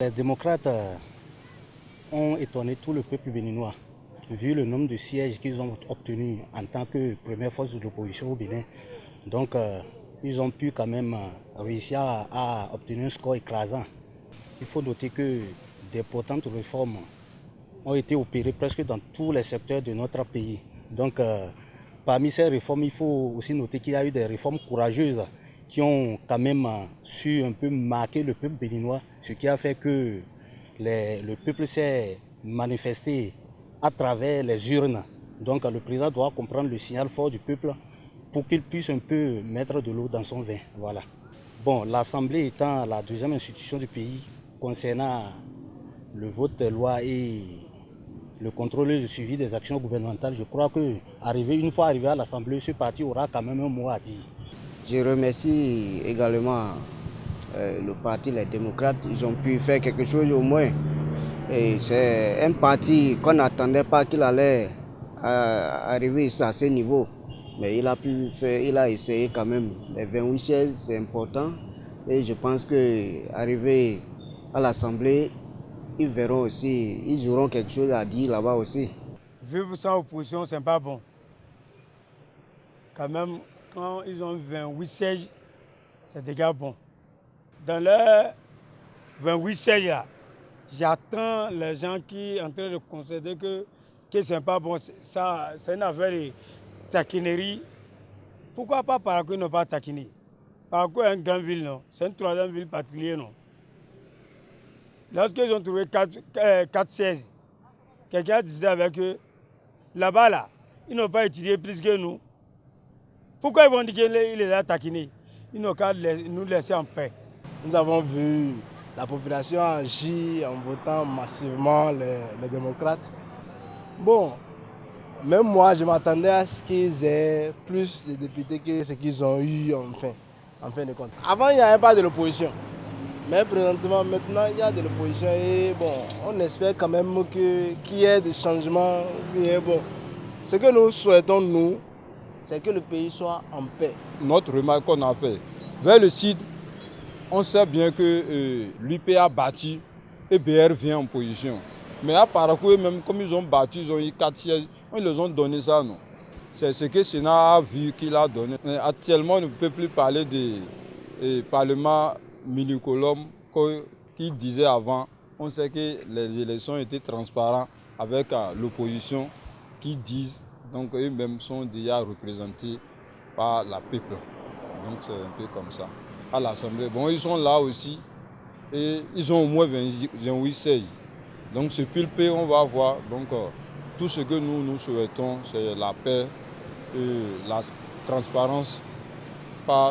Les démocrates ont étonné tout le peuple béninois, vu le nombre de sièges qu'ils ont obtenus en tant que première force de l'opposition au Bénin. Donc, ils ont pu quand même réussir à obtenir un score écrasant. Il faut noter que des potentes réformes ont été opérées presque dans tous les secteurs de notre pays. Donc, parmi ces réformes, il faut aussi noter qu'il y a eu des réformes courageuses qui ont quand même su un peu marquer le peuple béninois, ce qui a fait que le peuple s'est manifesté à travers les urnes. Donc le président doit comprendre le signal fort du peuple pour qu'il puisse un peu mettre de l'eau dans son vin. Voilà. Bon, l'Assemblée étant la deuxième institution du pays concernant le vote des lois et le contrôle et le suivi des actions gouvernementales, je crois que une fois arrivé à l'Assemblée, ce parti aura quand même un mot à dire. Je remercie également le parti Les Démocrates. Ils ont pu faire quelque chose au moins. Et c'est un parti qu'on n'attendait pas qu'il allait arriver à ce niveau. Mais il a pu faire, il a essayé quand même. Les 28 chaises, c'est important. Et je pense qu'arriver à l'Assemblée, ils verront aussi, ils auront quelque chose à dire là-bas aussi. Vivre sans opposition, c'est pas bon. Quand même, quand ils ont 28 sièges, c'est déjà bon. Dans les 28 sièges là, j'attends les gens qui sont en train de considérer que c'est pas bon. Ça, c'est une affaire de taquinerie. Pourquoi pas Parakou ne pas taquiner? Parakou est une grande ville, non? C'est une troisième ville particulière, non? Lorsqu'ils ont trouvé 4 sièges, quelqu'un disait avec eux, là-bas, là, ils n'ont pas étudié plus que nous. Pourquoi ils vont dire qu'il les a taquinés? Ils n'ont qu'à nous laisser en paix. Nous avons vu la population agir en votant massivement les démocrates. Bon, même moi, je m'attendais à ce qu'ils aient plus de députés que ce qu'ils ont eu en fin de compte. Avant, il n'y avait pas de l'opposition. Mais présentement, maintenant, il y a de l'opposition et bon, on espère quand même qu'il y ait des changements. Mais bon, ce que nous souhaitons, nous, c'est que le pays soit en paix. Notre remarque qu'on a fait vers le sud, on sait bien que l'UP a battu et BR vient en position. Mais à Parakou, même comme ils ont battu, ils ont eu 4 sièges, ils leur ont donné ça, non. C'est ce que Sénat a vu qu'il a donné. Actuellement, on ne peut plus parler du Parlement minicolome qu'il disait avant. On sait que les élections étaient transparentes avec l'opposition qui disent, donc eux-mêmes sont déjà représentés par la peuple. Donc c'est un peu comme ça. À l'Assemblée, bon, ils sont là aussi et ils ont au moins 28 sièges. Donc ce pulpé, on va voir. Donc tout ce que nous souhaitons, c'est la paix et la transparence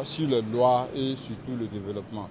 sur les lois et surtout le développement.